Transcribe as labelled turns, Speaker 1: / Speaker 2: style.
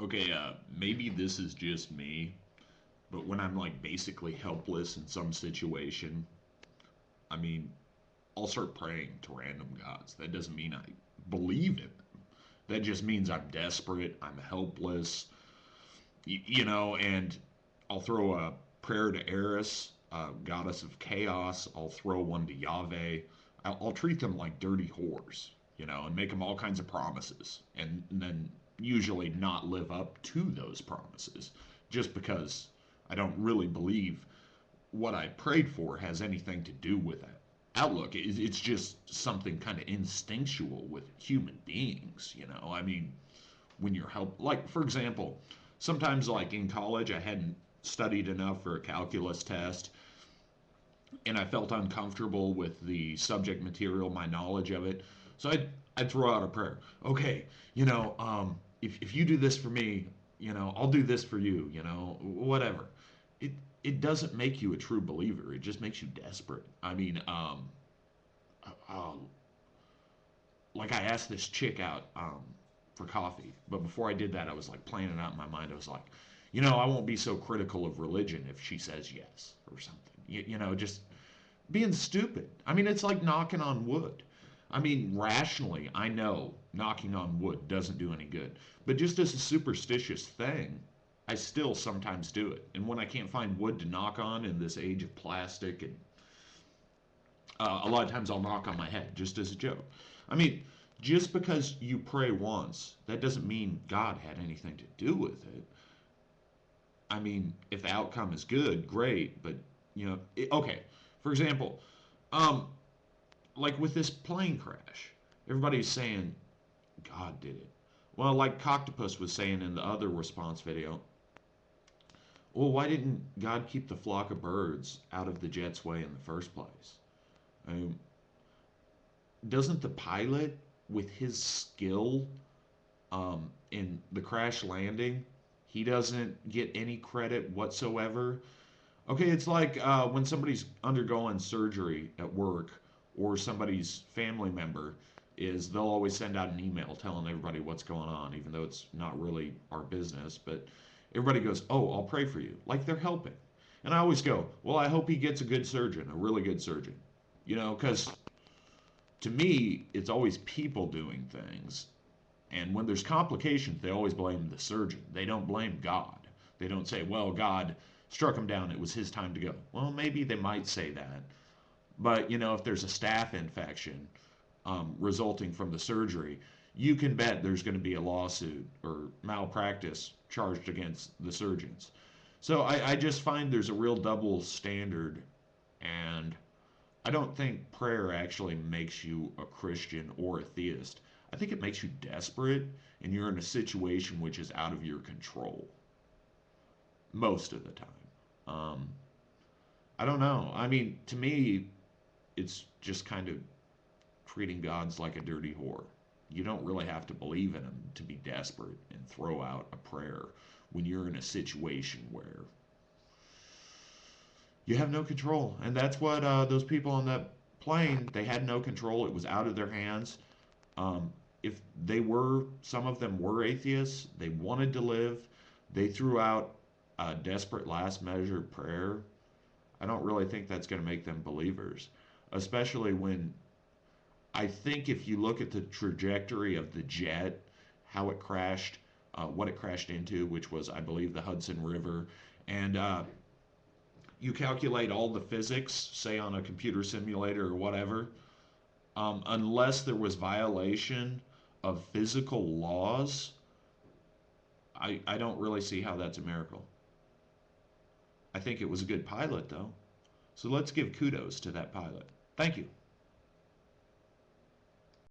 Speaker 1: Okay, maybe this is just me, but when I'm like basically helpless in some situation, I mean, I'll start praying to random gods. That doesn't mean I believe in them. That just means I'm desperate, I'm helpless, and I'll throw a prayer to Eris, goddess of chaos. I'll throw one to Yahweh. I'll treat them like dirty whores, and make them all kinds of promises, and then usually not live up to those promises just because I don't really believe what I prayed for has anything to do with that outlook. It's just something kind of instinctual with human beings. I mean, when you're like for example, sometimes like in college I hadn't studied enough for a calculus test and I felt uncomfortable with the subject material, my knowledge of it. So I'd throw out a prayer. Okay, if you do this for me, I'll do this for you, whatever. It it doesn't make you a true believer. It just makes you desperate. I mean, uh, like I asked this chick out for coffee, but before I did that, I was like planning out in my mind. I was like, I won't be so critical of religion if she says yes or something. Just being stupid. I mean, it's like knocking on wood. I mean, rationally, I know knocking on wood doesn't do any good. But just as a superstitious thing, I still sometimes do it. And when I can't find wood to knock on in this age of plastic, and a lot of times I'll knock on my head just as a joke. I mean, just because you pray once, that doesn't mean God had anything to do with it. I mean, if the outcome is good, great. But okay. For example, um, like with this plane crash, everybody's saying God did it. Well, like Coctopus was saying in the other response video, well, why didn't God keep the flock of birds out of the jet's way in the first place? I mean, doesn't the pilot, with his skill in the crash landing, he doesn't get any credit whatsoever? Okay, it's like when somebody's undergoing surgery at work or somebody's family member is they'll always send out an email telling everybody what's going on, even though it's not really our business. But everybody goes, "Oh, I'll pray for you," like they're helping. And I always go, "Well, I hope he gets a good surgeon, a really good surgeon," because to me, it's always people doing things, and when there's complications, they always blame the surgeon. They don't blame God. They don't say, well, God struck him down. It was his time to go. Well, maybe they might say that. But, if there's a staph infection resulting from the surgery, you can bet there's going to be a lawsuit or malpractice charged against the surgeons. So I just find there's a real double standard, and I don't think prayer actually makes you a Christian or a theist. I think it makes you desperate and you're in a situation which is out of your control most of the time. Um, I don't know. I mean, to me, it's just kind of treating gods like a dirty whore. You don't really have to believe in them to be desperate and throw out a prayer when you're in a situation where you have no control. And that's what those people on that plane, they had no control. It was out of their hands. Um, if some of them were atheists, they wanted to live, they threw out a desperate last measure prayer. I don't really think that's going to make them believers, especially when I think if you look at the trajectory of the jet, how it crashed, what it crashed into, which was, I believe, the Hudson River, and you calculate all the physics, say on a computer simulator or whatever, unless there was violation of physical laws, I don't really see how that's a miracle. I think it was a good pilot, though. So let's give kudos to that pilot. Thank you.